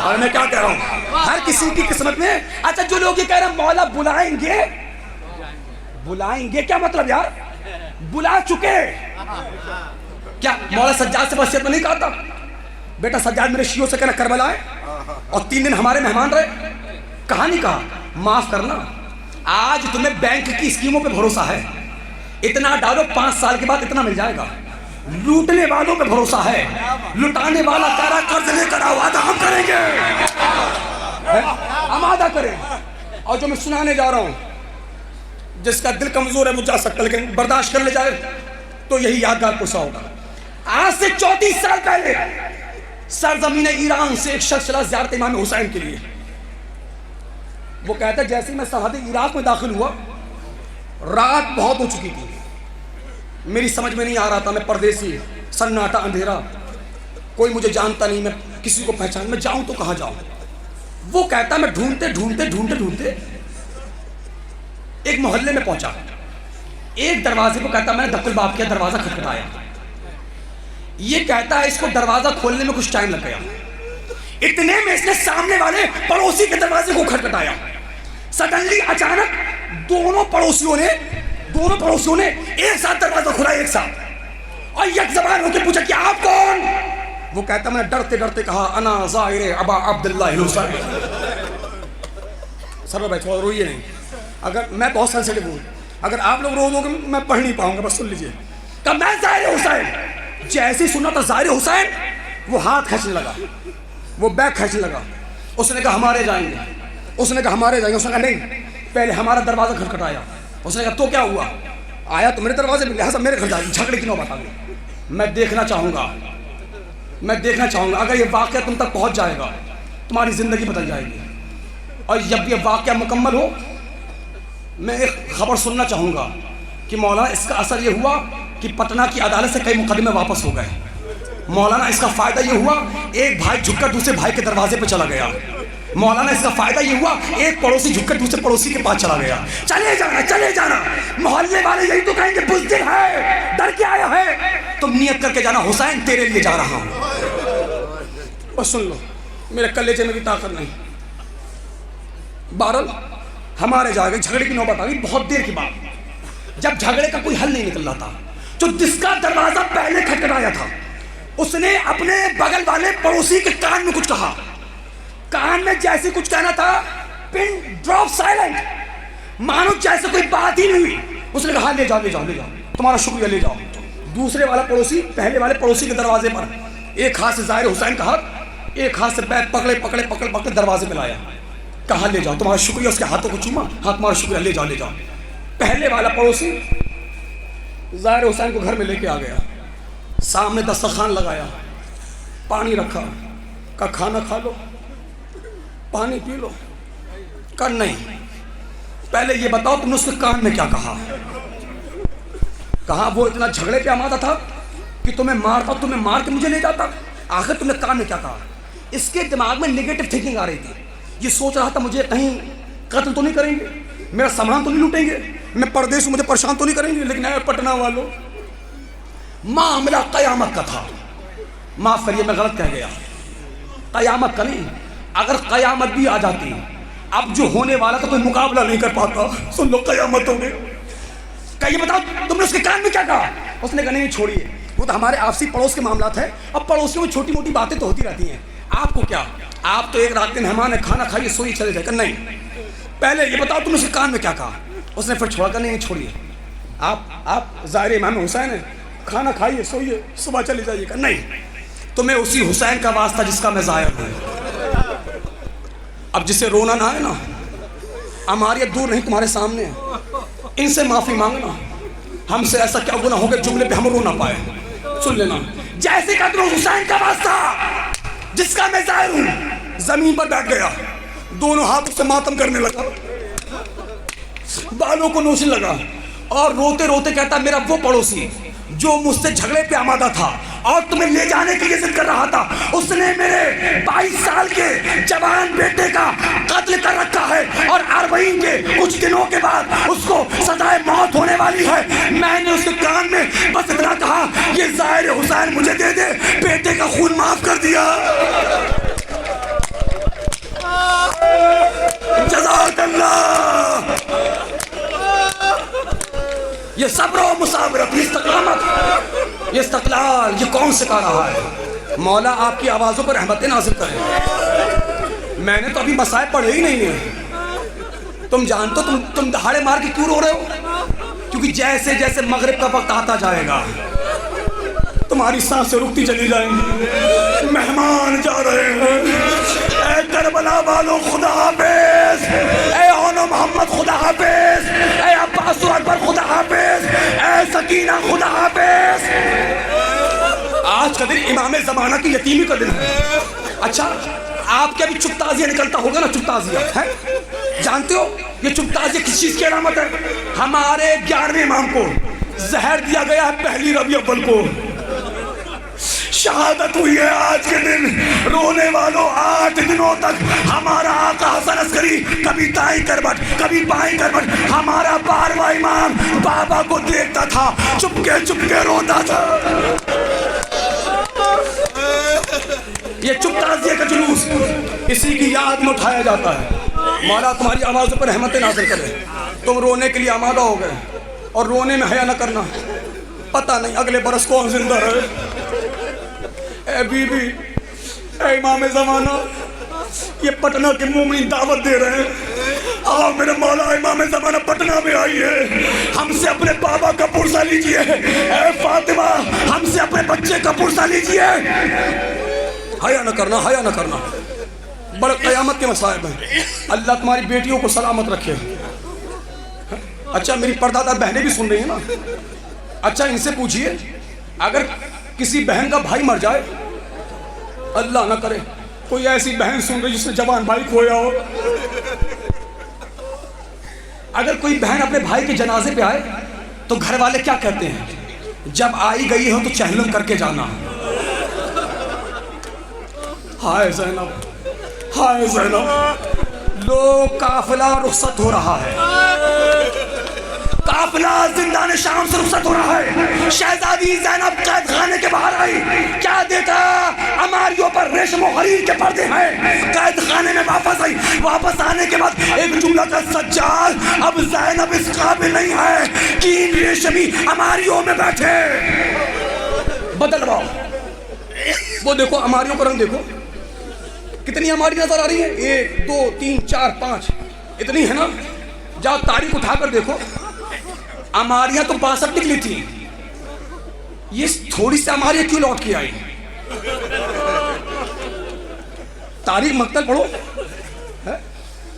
और मैं क्या कह रहा हूं, हर किसी की किस्मत में। अच्छा, जो लोग ये कह रहे हैं मौला बुलाएंगे क्या मतलब यार? बुला चुके क्या? मौला सज्जाद से वसीयत में नहीं कहा था बेटा सज्जाद मेरे शियों से कहना करबला है, और 3 दिन हमारे मेहमान रहे? कहा नहीं कहा? माफ करना, आज तुम्हें बैंक की स्कीमों पे भरोसा है, इतना डालो 5 साल के बाद इतना मिल जाएगा। लूटने वालों पे भरोसा है, लुटाने वाला तारा कर्ज लेकर आओ, वादा हम करेंगे, हम वादा करें। और जो मैं सुनाने जा रहा हूं, जिसका दिल कमजोर है वो जा सकता, लेकिन बर्दाश्त कर ले जाए तो यही यादगार पुरसा होगा। आज से 34 साल पहले सरजमीन ईरान से एक शख्स चला ज़ियारत इमाम हुसैन के लिए। वो कहता है जैसे ही मैं सरहद इराक में दाखिल हुआ, रात बहुत हो चुकी थी, मेरी समझ में नहीं आ रहा था, मैं परदेसी, सन्नाटा, अंधेरा, कोई मुझे जानता नहीं, मैं किसी को पहचान, मैं जाऊं तो कहाँ जाऊं। वो कहता मैं ढूंढते एक मोहल्ले में पहुंचा, एक दरवाजे को कहता मैंने दक्कुल बाप किया, दरवाजा खटखटाया। ये कहता है इसको दरवाजा खोलने में कुछ टाइम लग गया, इतने में इसने सामने वाले पड़ोसी के दरवाजे को खटखटाया। सडनली अचानक दोनों पड़ोसियों ने एक साथ दरवाजा खुला, एक साथ, और एक जबान होकर पूछा कि आप कौन? वो कहता मैंने डरते कहा अना ज़ाहिर अबा अब्दुल्लाह हुसैन। सर भाई थोड़ा रोइए नहीं, अगर मैं बहुत सेंसिटिव हूँ, अगर आप लोग रो दोगे मैं पढ़ नहीं पाऊंगा, बस सुन लीजिए। कब मैं ज़ाहिर हुसैन, जैसे ही सुना था ज़ाहिर हुसैन, वो हाथ खींचने लगा, वो बैग खींचने लगा। उसने कहा हमारे जाएंगे, उसने कहा नहीं, पहले हमारा दरवाजा खटखटाया। उसने कहा तो क्या हुआ? आया तो मेरे दरवाजे में, लिहाजा मेरे घर जाएगी, झगड़े की नौबत आ गई। मैं देखना चाहूँगा, अगर ये वाक़या तुम तक पहुँच जाएगा तुम्हारी ज़िंदगी बदल जाएगी। और जब ये वाक़या मुकम्मल हो, मैं एक खबर सुनना चाहूँगा कि मौलाना इसका असर ये हुआ कि पटना की अदालत से कई मुकदमे वापस हो गए। मौलाना इसका फ़ायदा ये हुआ, एक भाई झुककर दूसरे भाई के दरवाजे पे चला गया। मौलाना इसका फायदा ये हुआ, एक पड़ोसी झुककर दूसरे पड़ोसी के पास चला गया, चले जाना। मोहल्ले वाले यही तो कहेंगे बुज़दिल है, डर के आया है। तुम नियत करके जाना, हुसैन तेरे लिए जा रहा हूं। और सुन लो, मेरे कलेजे में भी ताकत नहीं। बहरहाल हमारे जाके झगड़े की नौबत आ गई बहुत देर के बाद, जब झगड़े का कोई हल नहीं निकल रहा था। जो जिसका दरवाजा पहले खटखटाया था उसने अपने बगल वाले पड़ोसी के कान में कुछ कहा। कान में जैसे कुछ कहना था, पिन ड्रॉप साइलेंट, मानो जैसे कोई बात ही नहीं हुई। उसने कहा ले जाओ, तुम्हारा शुक्रिया, ले जाओ। दूसरे वाला पड़ोसी पहले वाले पड़ोसी के दरवाजे पर एक हाथ से ज़ाहिर हुसैन का हाथ, एक हाथ से बैग पकड़े दरवाजे पे लाया। कहा ले जाओ, तुम्हारा शुक्रिया। उसके हाथों को चूमा, हाथ तुम्हारा शुक्रिया, ले जाओ। पहले वाला पड़ोसी ज़ाहिर हुसैन को घर में लेके आ गया, सामने दस्तरखान लगाया, पानी रखा, का खाना खा लो, पानी पी लो। कर नहीं, पहले ये बताओ तुमने उसके कान में क्या कहा? कहा वो इतना झगड़े पे आमादा था कि तुम्हें मारता, तुम्हें मार के मुझे ले जाता। आखिर तुमने कान में क्या कहा? इसके दिमाग में नेगेटिव थिंकिंग आ रही थी। ये सोच रहा था मुझे कहीं कत्ल तो नहीं करेंगे, मेरा सामान तो नहीं लूटेंगे, मैं परदेश मुझे परेशान तो नहीं करेंगे। लेकिन पटना वालों, मामला कयामत का था। माफ करिए मैं गलत कह गया, कयामत का नहीं। अगर कयामत भी आ जाती, अब जो होने वाला था कोई मुकाबला नहीं कर पाता। सुन लो, कयामत हो गई। कहिए बताओ तुमने उसके कान में क्या कहा? उसने कहा नहीं छोड़िए, वो तो हमारे आपसी पड़ोस के मामलात है, अब पड़ोसियों में छोटी मोटी बातें तो होती रहती हैं, आपको क्या, आप तो एक रात के मेहमान है, खाना खाइए सोइए चले जाएगा। नहीं, पहले ये बताओ तुमने उसके कान में क्या कहा? उसने फिर छोड़ा, नहीं छोड़िए, आप ज़ाहिर इमाम हुसैन है, खाना खाइए सोइए सुबह चले जाइएगा। नहीं, तुम्हें उसी हुसैन का वास्ता जिसका मैं ज़ाहिर हूँ। अब जिसे रोना ना है ना, हमारी दूर नहीं तुम्हारे सामने है, इनसे माफ़ी मांगना। हमसे ऐसा क्या गुनाह हो गया जुमले पे हम रो ना पाए? सुन लेना, जैसे का तुम हुसैन का वास्ता जिसका मैं ज़ाहिर हूँ, जमीन पर बैठ गया, दोनों हाथों से मातम करने लगा, बालों को नोचने लगा और रोते रोते कहता मेरा वो पड़ोसी जो मुझसे झगड़े पे आमादा था और तुम्हें ले जाने के लिए जिद कर रहा था, उसने मेरे 22 साल के जवान बेटे का कत्ल कर रखा है और अरबईन के कुछ दिनों के बाद उसको सजाए मौत होने वाली है। मैंने उसके कान में बस इतना कहा, ये ज़ाहिर हुसैन मुझे दे दे, बेटे का खून माफ कर दिया। जज़ाकल्लाह। ये सब्र और मुसावरत, ये इस्तक़ामत, ये इस्तक़लाल, ये कौन सिखा रहा है? मौला आपकी आवाज़ों पर रहमतें नाज़िल करें। मैंने तो अभी मसाए पढ़े ही नहीं है। तुम जानते हो तुम दहाड़े मार के क्यों रो रहे हो? क्योंकि जैसे जैसे मगरिब का वक्त आता जाएगा तुम्हारी सांसें रुकती चली जाएंगी। मेहमान जा रहे हैं। ऐ करबला वालों खुदा हाफिज, ऐ ओनो मोहम्मद खुदा हाफिज, ऐ अब्बास अकबर खुदा हाफिज, ऐ सकीना खुदा हाफिज। आज का दिन इमाम ज़माना की यतीमी का दिन है। अच्छा, आपके अभी चुप ताज़िया निकलता होगा ना, चुप ताज़िया है, जानते हो ये चुप ताज़िया किस चीज़ की अलामत है? हमारे 11वें इमाम को जहर दिया गया है पहली रबी अव्वल को, शहादत हुई है आज के दिन। रोने वालों 8 दिनों तक हमारा आका हसन अस्करी कभी दाईं करवट कभी बाईं करवट, हमारा 12वां इमाम बाबा को देखता था, चुपके रोता था। ये चुप ताज़िया का जुलूस इसी की याद में उठाया जाता है। मौला तुम्हारी आवाज़ों पर रहमतें नाज़िल करे। तुम रोने के लिए आमादा हो गए और रोने में हया न करना, पता नहीं अगले बरस कौन जिंदा रहे। ए बीबी, ए इमाम ज़माना, ये पटना के मोमिन दावत दे रहे हैं, आओ मेरे मौला इमाम ज़माना पटना में आइए, हमसे अपने बाबा का पुरसा लीजिए। ए फातिमा, हमसे अपने बच्चे का पुरसा लीजिए। हया न करना, हया न करना, बड़े क़यामत के मसाइब हैं। अल्लाह तुम्हारी बेटियों को सलामत रखे। अच्छा, मेरी परदादा बहनें भी सुन रही हैं ना, अच्छा इनसे पूछिए, अगर किसी बहन का भाई मर जाए, अल्लाह ना करे कोई ऐसी बहन सुन रही जिसने जवान भाई खोया हो, अगर कोई बहन अपने भाई के जनाजे पे आए तो घर वाले क्या कहते हैं? जब आई गई हो तो चहलम करके जाना। हाय ज़ैनब, हाय ज़ैनब, लो काफिला रुखसत हो रहा है, काफिला जिंदान शाम से रुखसत हो रहा है। शहजादी ज़ैनब कैद खाने के बाहर आई, क्या देखा? अमारियों पर रेशम और हरीर के पर्दे हैं। कैद खाने में वापस आई, वापस आने के बाद एक जुमला का, सज्जाद अब ज़ैनब इस काबिल नहीं है कि इन रेशमी अमारियों में बैठे। बदलवाओ, वो देखो अमारियों का रंग देखो, कितनी अमारी नजर आ रही है, 1 2 3 4 5 इतनी है ना। जाओ तारीख उठाकर देखो, अमारियां तो 62 निकली थी, ये थोड़ी सी अमारियां क्यों लौट के आई? तारीख मकतल पढ़ो,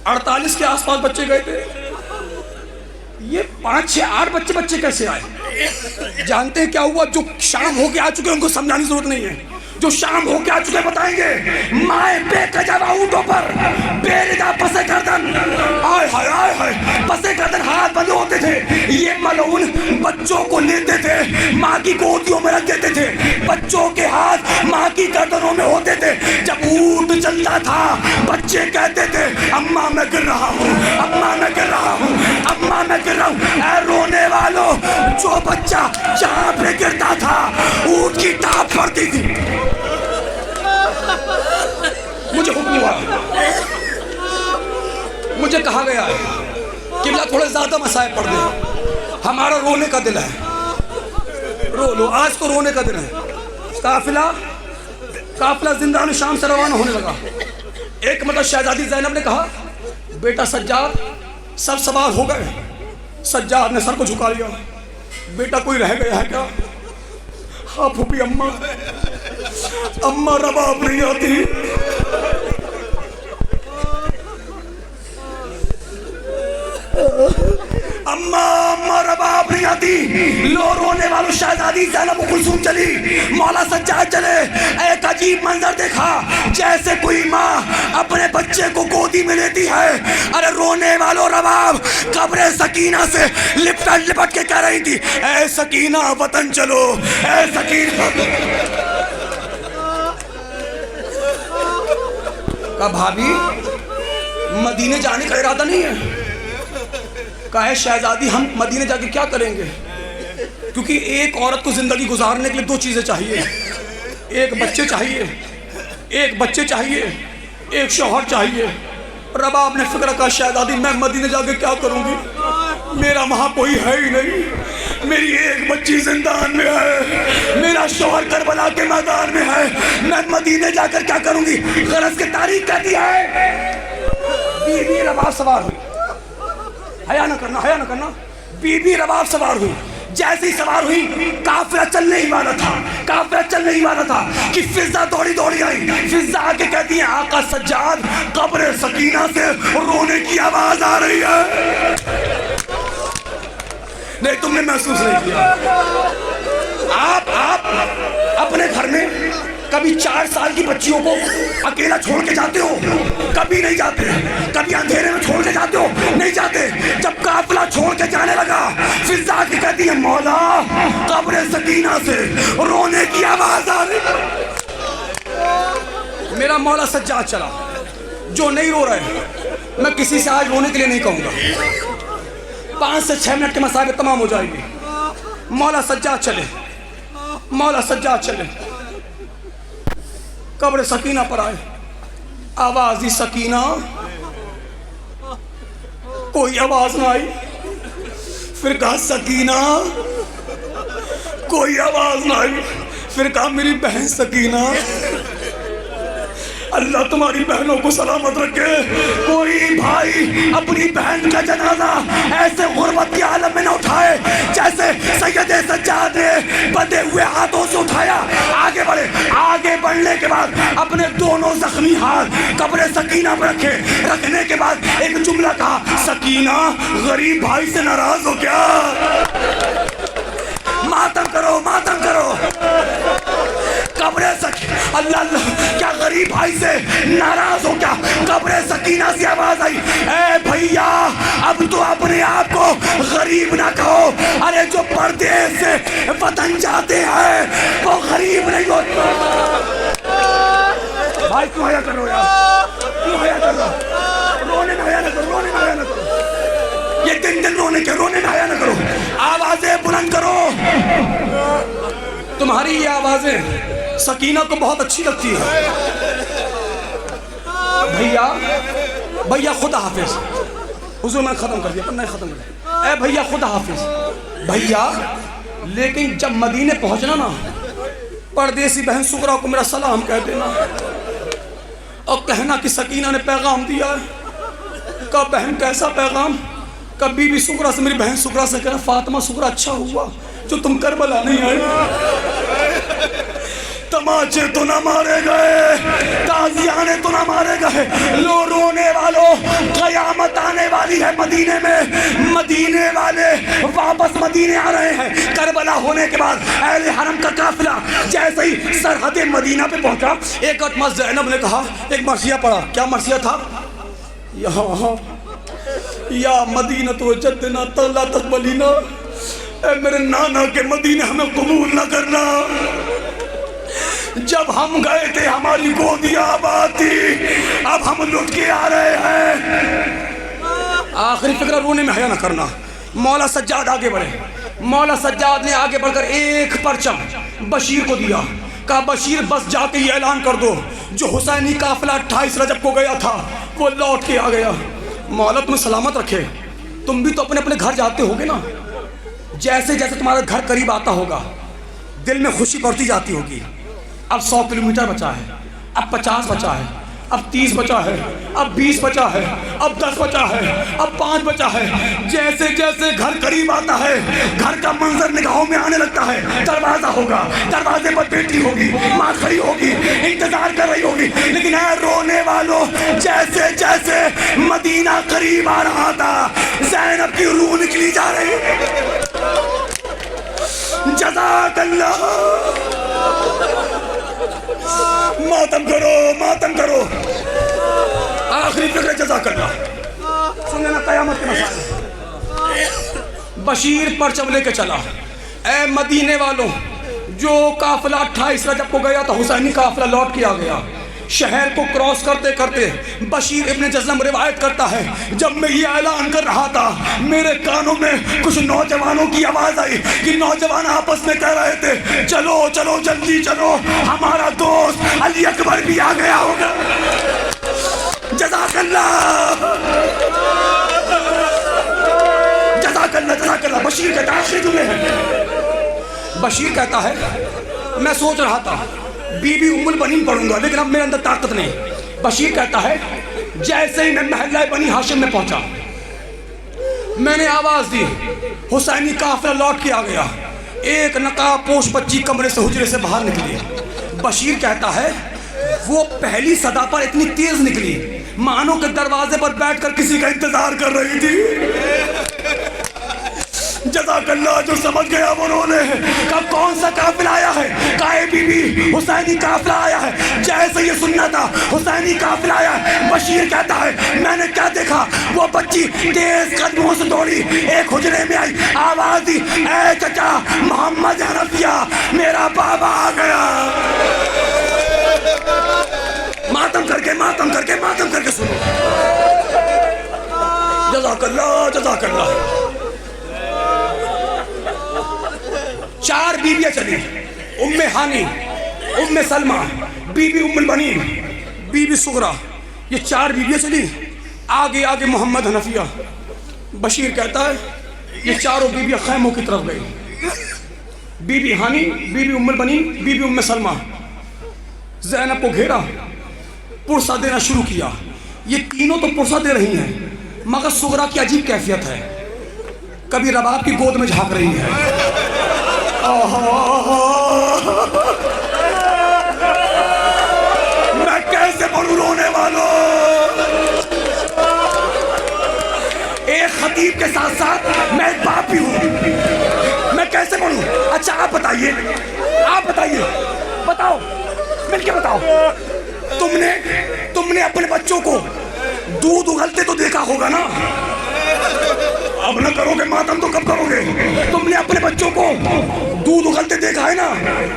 48 के आसपास बच्चे गए थे, ये 5 6 8 बच्चे कैसे आए? जानते हैं क्या हुआ? जो शाम होके आ चुके हैं उनको समझाने की जरूरत नहीं है, जो शाम होके आ चुके बताएंगे। माए बेकजवा ऊँटों पर बेरिदा पसे गर्दन, आय हाय आय हाय, पसे गर्दन हाथ बंधे होते थे, ये मलऊन बच्चों को लेते थे, माँ की गोदियों में रख देते थे, बच्चों के हाथ माँ की गर्दनों में होते थे। जब ऊँट चलता था बच्चे कहते थे अम्मा मैं गिर रहा हूँ, अम्मा मैं गिर रहा हूँ, अम्मा मैं गिर रहा हूँ। ऐ रोने वालों, जो बच्चा जहाँ पे गिरता था ऊँट की टाप पड़ती थी। मुझे हुक्म हुआ, मुझे कहा गया है कि मैं थोड़े ज्यादा मसाइब पढ़ दे, हमारा रोने का दिल है, रो लो, आज तो रोने का दिन है। काफिला जिंदान शाम से रवाना होने लगा। एक मतलब शहजादी ज़ैनब ने कहा, बेटा सज्जाद, सब सवार हो गए। सज्जाद ने सर को झुका लिया, बेटा कोई रह गया है क्या? हाँ फूफी अम्मा, अम्मा रबाब नहीं आती। अम्मा अम्मा रबाब नहीं आती। लो रोने वालों, शहजादी ज़ैनब कुलसूम चली, मौला सज्जाद चले। एक अजीब मंजर देखा, जैसे कोई माँ अपने बच्चे को गोदी में लेती है। अरे रोने वालों, रबाब कब्रे सकीना से लिपट लिपट के कह रही थी, ऐ सकीना वतन चलो, ऐ सकीना। का भाभी मदीने जाने का इरादा नहीं है? कहे शहजादी हम मदीने जाके क्या करेंगे? क्योंकि एक औरत को जिंदगी गुजारने के लिए 2 चीजें चाहिए, एक बच्चे चाहिए, एक शौहर चाहिए। रबाब ने फिक्र का, शहजादी मैं मदीने जाके क्या करूंगी, मेरा वहां कोई है ही नहीं, मेरी एक बच्ची जिंदान में है, मेरा शौहर करबला के मैदान में है, मैं मदीने जाकर क्या करूंगी? गरज की तारीख कहती है। बीबी रबाब सवार हुई, हया न करना, बीबी रबाब सवार हुई। जैसे ही सवार हुई, काफिला चलने ही वाला था कि फिजा दौड़ी आई। फिजा आके कहती है, आका सज्जाद कब्र सकीना से रोने की आवाज आ रही है। नहीं, तुमने महसूस नहीं किया? आप अपने घर में कभी 4 साल की बच्चियों को अकेला छोड़ के जाते हो? कभी नहीं जाते। कभी अंधेरे में छोड़ के जाते हो? नहीं जाते। जब काफिला छोड़ के जाने लगा, फिर जाके कहती है, मौला कब्र सकीना से रोने की आवाज आ रही। मेरा मौला सज्जाद चला, जो नहीं रो रहे मैं किसी से आज रोने के लिए नहीं कहूंगा। 5 से 6 मिनट के मसाइल तमाम हो जाएंगे। मौला सज्जाद चले, कब्र सकीना पर आए। आवाज ही सकीना, कोई आवाज ना आई। फिर कहा सकीना, कोई आवाज ना आई। फिर कहा मेरी बहन सकीना, अल्लाह तुम्हारी बहनों को सलामत रखे। कोई भाई अपनी बहन का जनाजा ऐसे गुर्बत के आलम में न उठाए जैसे सैयदे सज्जाद ने बंधे हुए हाथों से उठाया। आगे बढ़ने के बाद अपने दोनों जख्मी हाथ कब्र सकीना पर रखने के बाद एक जुमला कहा, सकीना गरीब भाई से नाराज हो क्या? मातम करो। कब्र सकीना, अल्लाह क्या गरीब भाई से नाराज हो क्या? कब्र सकीना से आवाज आई, ए भैया अब तो अपने आप को गरीब ना कहो। अरे जो परदेश से वतन जाते हैं वो गरीब नहीं होते। भाई क्यों आया करो यार, में हया कर लो, रोने में हया न करो, रोने में हया न करो। ये दिन रोने के, रोने में हया न करो। आवाजें बुलंद करो। तुम्हारी ये आवाजें सकीना को बहुत अच्छी लगती है। भैया भैया खुदा हाफिज। हुजूर मैंने खत्म कर दिया, नहीं खत्म कर दिया। ए भैया खुदा हाफिज। भैया लेकिन जब मदीने पहुंचना ना, परदेसी बहन सुगरा को मेरा सलाम कह देना और कहना कि सकीना ने पैगाम दिया है। कब बहन कैसा पैगाम? कभी भी सुगरा से, मेरी बहन सुगरा से कहना, फातिमा सुगरा अच्छा हुआ जो तुम करबला नहीं आए। तमाचे तो ना मारे गए, ताजियाने तो ना मारे गए। लो रोने वालों, कयामत आने वाली है मदीने में। मदीने वाले वापस मदीने आ रहे हैं। करबला होने के बाद अहले हरम का काफिला जैसे ही सरहद मदीना पे पहुंचा, एक अतमा ज़ैनब ने कहा, एक मरसिया पढ़ा। क्या मरसिया था? यहाँ या मदीना तो जद्दना तला तकबलीना, मेरे नाना के मदीने हमें कबूल न करना। जब हम गए थे हमारी गोदियां आबाद थी, अब हम लुट के आ रहे हैं। आखिरी फिक्र, रोने में हया न करना। मौला सज्जाद आगे बढ़े। मौला सज्जाद ने आगे बढ़कर एक परचम बशीर को दिया। कहा बशीर बस जाके ये ऐलान कर दो, जो हुसैनी काफिला 28 रजब को गया था वो लौट के आ गया। मौला तुम्हें सलामत रखे। तुम भी तो अपने अपने घर जाते होगे ना। जैसे जैसे तुम्हारा घर करीब आता होगा दिल में खुशी बढ़ती जाती होगी। अब 100 किलोमीटर बचा है, अब 50 बचा है, अब 30 बचा है, अब 20 बचा है, अब 10 बचा है, अब 5 बचा है। जैसे जैसे घर करीब आता है, घर का मंजर निगाहों में आने लगता है। दरवाजा होगा, दरवाजे पर बेटी होगी, माँ खड़ी होगी, इंतजार कर रही होगी। लेकिन है रोने वालों, जैसे जैसे मदीना करीब आ रहा था, ज़ैनब की रूह निकली जा रही। जज़ाकल्लाह। मातम करो, मातम करो। आखिरी फिक्र जज़ाकल्लाह। सुन लेना क़यामत के मसाइल। बशीर परचम लेके चला। ए मदीने वालों, जो काफिला 28 रजब को गया था, हुसैनी काफिला लौट के आ गया। शहर को क्रॉस करते करते बशीर इब्ने जज़म रिवायत करता है, जब मैं ये ऐलान कर रहा था मेरे कानों में कुछ नौजवानों की आवाज़ आई कि नौजवान आपस में कह रहे थे, चलो चलो जल्दी चलो, हमारा दोस्त अली अकबर भी आ गया होगा। जज़ाकल्लाह, जज़ाकल्लाह, जज़ाकल्लाह। बशीर कहता है, आखिरी जुमले हैं। बशीर कहता है, मैं सोच रहा था बीबी उम्मुल बनीन पढ़ूंगा, लेकिन अब मेरे अंदर ताकत नहीं। बशीर कहता है, जैसे ही मैं महल्ला बनी हाशिम में पहुंचा, मैंने आवाज दी, हुसैनी काफिला लौट के आ गया। एक नकाब पोश बच्ची कमरे से, हुजरे से बाहर निकली। बशीर कहता है, वो पहली सदा पर इतनी तेज निकली मानो के दरवाजे पर बैठकर किसी का इंतजार कर रही थी। जज़ाकल्लाह। जो समझ गया वो रोने का कौन सा काफिला आया है? काए बीबी हुसैनी काफिला आया है। जैसे ये सुनना था, हुसैनी काफिला आया है। बशीर कहता है, मैंने क्या देखा? वो बच्ची तेज कदमों से दौड़ी, एक हुजरे में आई, आवाज दी, ऐ चचा मोहम्मद हनफिया, मेरा बाबा आ गया। मातम करके, मातम करके, मातम करके सुनो। जज़ाकल्लाह, जज़ाकल्लाह। 4 बीबियां चली, उम्मे हानी, उम्मे सलमा, बीबी उम्मुल बनीन, बीबी सुगरा। ये 4 बीबियां चली। आगे आगे मोहम्मद हनफिया। बशीर कहता है, ये चारों बीबियां खैमों की तरफ गई। बीबी हानी, बीबी उम्मुल बनीन, बीबी उम्मे सलमा। ज़ैनब को घेरा, पुरसा देना शुरू किया। ये तीनों तो पुरसा दे रही हैं, मगर सुगरा की अजीब कैफियत है, कभी रबाब की गोद में झांक रही है। मैं कैसे पढ़ूं रोने वालों? एक खतीब के साथ साथ मैं एक बाप भी हूं, मैं कैसे पढ़ूं? अच्छा आप बताइए, आप बताइए, बताओ, मिलके बताओ। तुमने अपने बच्चों को दूध उगलते तो देखा होगा ना? अब न करोगे मातम तो कब करोगे? तुमने अपने बच्चों को दूध उगलते देखा है ना?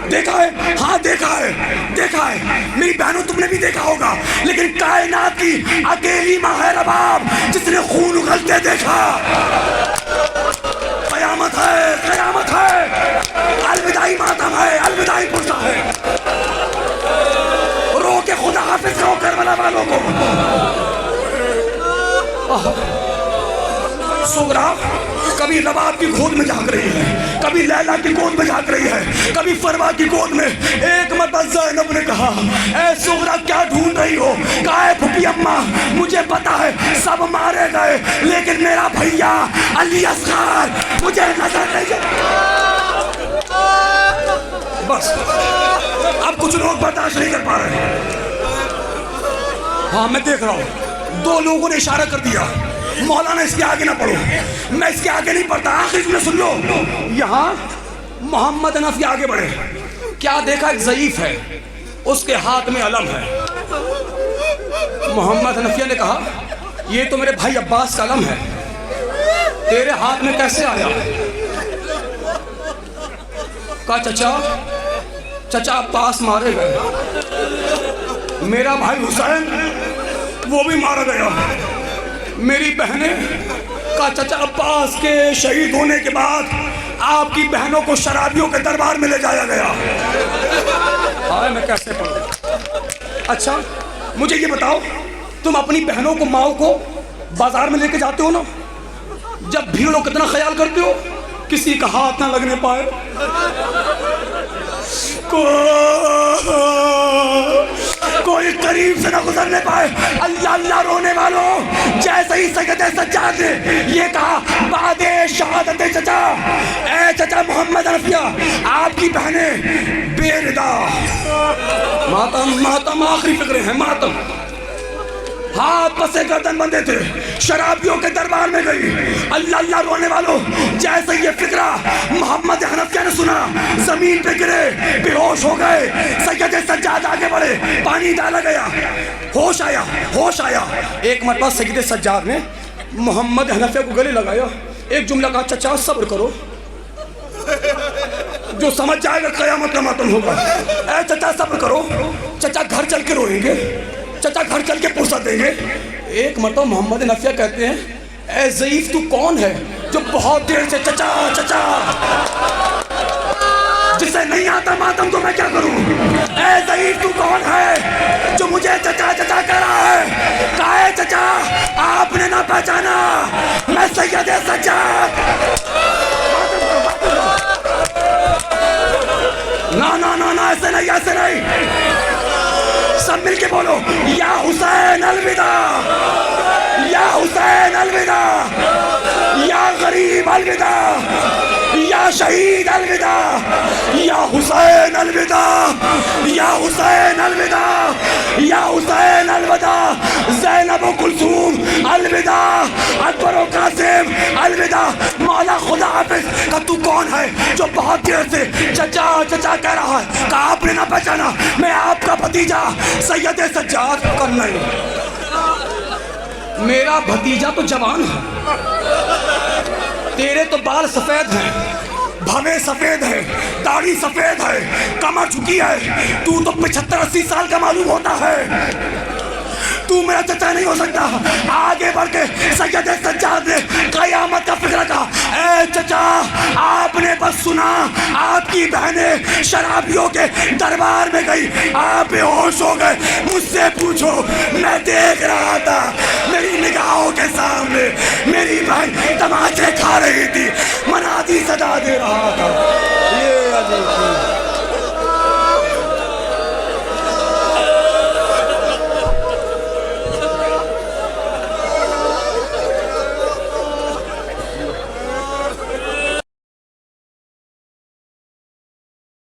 देखा है? हाँ देखा है, देखा है। मेरी बहनों तुमने भी देखा होगा, लेकिन कायनात की अकेली माँ है रबाब जिसने खून उगलते देखा। कयामत है, कयामत है, अलविदाई मातम है, अलविदाई पुरसा है। रो के खुदा हाफिज कहो करबला वालों को। सुगरा कभी रबाब की गोद में झांक रही है, कभी लैला की गोद में झांक रही है, कभी फरवा की गोद में। एक मरतबा ज़ैनब ने कहा, ऐ सुगरा क्या ढूंढ रही हो? कहा है फूफी अम्मा मुझे पता है सब मारे गए, लेकिन मेरा भैया अली असगर मुझे नजर नहीं है। बस अब कुछ लोग बर्दाश्त नहीं कर पा रहे। हाँ मैं देख रहा हूँ, दो लोगों ने इशारा कर दिया, मौलाना इसके आगे ना पढ़ो। मैं इसके आगे नहीं पढ़ता, आखिर में सुन लो। यहाँ मोहम्मद हनफी आगे बढ़े, क्या देखा? एक ज़ईफ है, उसके हाथ में अलम है। मोहम्मद हनफिया ने कहा, ये तो मेरे भाई अब्बास का अलम है, तेरे हाथ में कैसे आया? कहा चचा अब्बास मारे गए, मेरा भाई हुसैन वो भी मारा गया, मेरी बहनें। का चचा अब्बास के शहीद होने के बाद आपकी बहनों को शराबियों के दरबार में ले जाया गया। हाय मैं कैसे पढ़ूं? अच्छा मुझे ये बताओ, तुम अपनी बहनों को, माओ को बाजार में लेके जाते हो ना, जब भीड़ हो कितना ख्याल करते हो किसी का हाथ ना लगने पाए, कोई करीब से ना गुजरने पाए। अल्लाह अल्लाह रोने वालों, जैसे ही सैयद सज्जाद ने ये कहा बादे शहादत चचा, ए चचा मोहम्मद हनफिया आपकी बहनें बेरिदा, मातम मातम आखिरी फिक्र है, मातम। हाथ पसे गर्दन बंधे थे, शराबियों के दरबार में गई। अल्लाह अल्लाह रोने वालों, जैसे ये फिक्रा मोहम्मद हनफिया ने सुना, जमीन पे गिरे, बेहोश हो गए। सैयद सज्जाद आगे बढ़े, पानी डाला गया, होश आया, होश आया। एक मरतबा सैयद सज्जाद ने मोहम्मद हनफिया को गले लगाया, एक जुमला कहा, चचा सब्र करो, जो समझ जाएगा कयामत का मातम होगा। ऐ चचा सब्र करो, चचा घर चल के रोएंगे, चचा घर चल के फुर्सत देंगे। एक मरतबा मोहम्मद हनफिया कहते हैं, ए ज़ईफ तू कौन है जो बहुत देर से चचा चचा, जिसे नहीं आता मातम तो मैं क्या करूं? ए ज़ईफ तू कौन है जो मुझे चचा चचा कह रहा है? कहा है चचा आपने ना पहचाना, मैं सैयद सज्जाद। ना ना ना ना ऐसे नहीं, ऐसे नहीं, सब मिलके बोलो, या हुसैन अलविदा, या हुसैन अलविदा, या गरीब अलविदा, या शहीद अलविदा, या हुसैन अलविदा, या हुसैन अलविदा, या हुसैन अलविदा, ज़ैनब कुलसूम अलविदा, अकबर व कासिम अलविदा। मौला खुदा हाफिज का तू कौन है जो बहुत देर से चचा चचा कह रहा है? का आपने ना पहचाना, मैं आपका भतीजा सैयद सज्जाद का नहीं, मेरा भतीजा तो जवान है, तेरे तो बाल सफेद हैं, भवे सफेद है, दाढ़ी सफेद है, कमर झुकी है, तू तो 75-80 साल का मालूम होता है। तू मेरा चचा नहीं हो सकता। आगे बढ़ के सैयद सज्जाद ने कयामत का फिक्र कहा, ए चचा आपने बस सुना आपकी बहनें शराबियों के दरबार में गई, आप बेहोश हो गए, मुझसे पूछो, मैं देख रहा था, मेरी निगाहों के सामने मेरी बहन तमाचे खा रही थी, मनादी सदा दे रहा था। ये